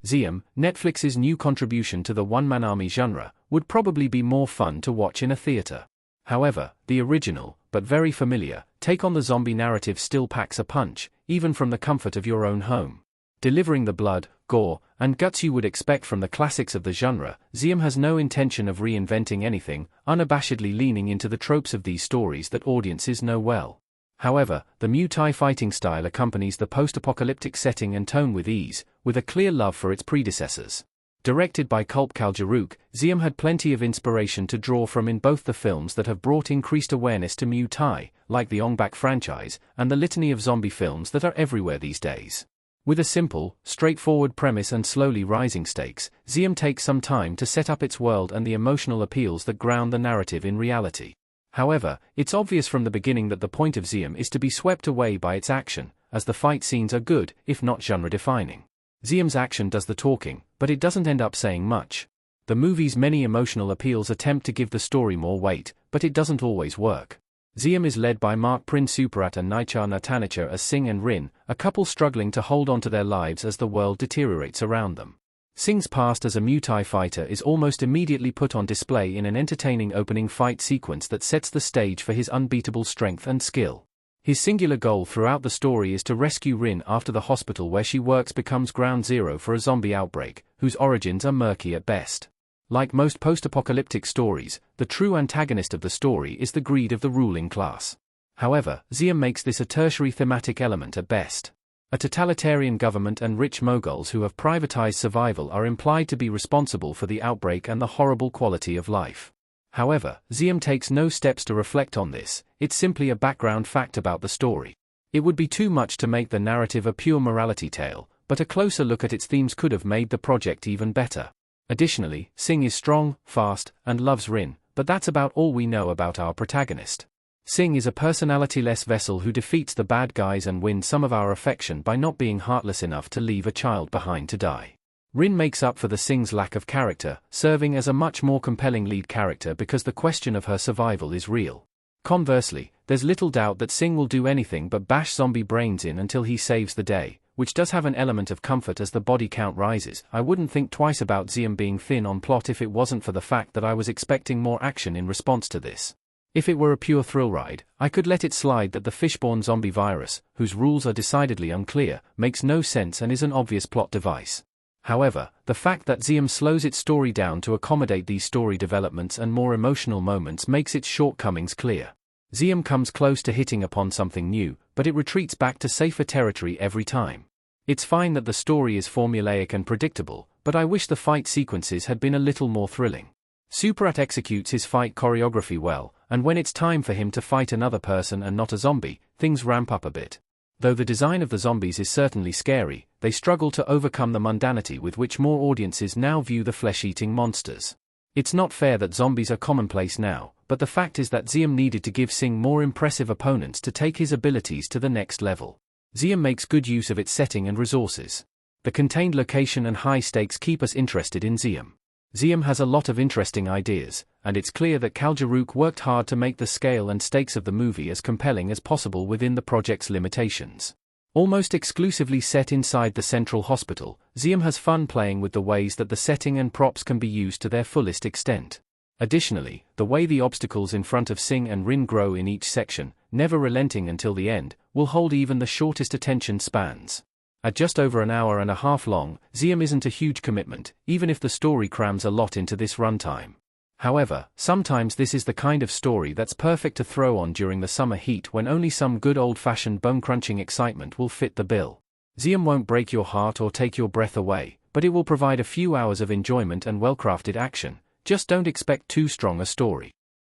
Ziam, Netflix's new contribution to the one-man army genre, would probably be more fun to watch in a theater. However, the original, but very familiar, take on the zombie narrative still packs a punch, even from the comfort of your own home. Delivering the blood, gore, and guts you would expect from the classics of the genre, Ziam has no intention of reinventing anything, unabashedly leaning into the tropes of these stories that audiences know well. However, the Muay Thai fighting style accompanies the post-apocalyptic setting and tone with ease, with a clear love for its predecessors. Directed by Kulp Kaljaruk, Ziam had plenty of inspiration to draw from in both the films that have brought increased awareness to Muay Thai, like the Ong Bak franchise, and the litany of zombie films that are everywhere these days. With a simple, straightforward premise and slowly rising stakes, Ziam takes some time to set up its world and the emotional appeals that ground the narrative in reality. However, it's obvious from the beginning that the point of Ziam is to be swept away by its action, as the fight scenes are good, if not genre-defining. Ziam's action does the talking, but it doesn't end up saying much. The movie's many emotional appeals attempt to give the story more weight, but it doesn't always work. Ziam is led by Mark Prince Suparat and Naichar Natanacher as Singh and Rin, a couple struggling to hold on to their lives as the world deteriorates around them. Singh's past as a Muay Thai fighter is almost immediately put on display in an entertaining opening fight sequence that sets the stage for his unbeatable strength and skill. His singular goal throughout the story is to rescue Rin after the hospital where she works becomes ground zero for a zombie outbreak, whose origins are murky at best. Like most post-apocalyptic stories, the true antagonist of the story is the greed of the ruling class. However, Ziam makes this a tertiary thematic element at best. A totalitarian government and rich moguls who have privatized survival are implied to be responsible for the outbreak and the horrible quality of life. However, Ziam takes no steps to reflect on this, it's simply a background fact about the story. It would be too much to make the narrative a pure morality tale, but a closer look at its themes could have made the project even better. Additionally, Singh is strong, fast, and loves Rin, but that's about all we know about our protagonist. Singh is a personality-less vessel who defeats the bad guys and wins some of our affection by not being heartless enough to leave a child behind to die. Rin makes up for the Singh's lack of character, serving as a much more compelling lead character because the question of her survival is real. Conversely, there's little doubt that Singh will do anything but bash zombie brains in until he saves the day, which does have an element of comfort as the body count rises. I wouldn't think twice about Ziam being thin on plot if it wasn't for the fact that I was expecting more action in response to this. If it were a pure thrill ride, I could let it slide that the fishborne zombie virus, whose rules are decidedly unclear, makes no sense and is an obvious plot device. However, the fact that Ziam slows its story down to accommodate these story developments and more emotional moments makes its shortcomings clear. Ziam comes close to hitting upon something new, but it retreats back to safer territory every time. It's fine that the story is formulaic and predictable, but I wish the fight sequences had been a little more thrilling. Suparat executes his fight choreography well, and when it's time for him to fight another person and not a zombie, things ramp up a bit. Though the design of the zombies is certainly scary, they struggle to overcome the mundanity with which more audiences now view the flesh-eating monsters. It's not fair that zombies are commonplace now, but the fact is that Ziam needed to give Singh more impressive opponents to take his abilities to the next level. Ziam makes good use of its setting and resources. The contained location and high stakes keep us interested in Ziam. Ziam has a lot of interesting ideas, and it's clear that Kaljaruk worked hard to make the scale and stakes of the movie as compelling as possible within the project's limitations. Almost exclusively set inside the central hospital, Ziam has fun playing with the ways that the setting and props can be used to their fullest extent. Additionally, the way the obstacles in front of Singh and Rin grow in each section, never relenting until the end, will hold even the shortest attention spans. At just over an hour and a half long, Ziam isn't a huge commitment, even if the story crams a lot into this runtime. However, sometimes this is the kind of story that's perfect to throw on during the summer heat when only some good old-fashioned bone-crunching excitement will fit the bill. Ziam won't break your heart or take your breath away, but it will provide a few hours of enjoyment and well-crafted action. Just don't expect too strong a story.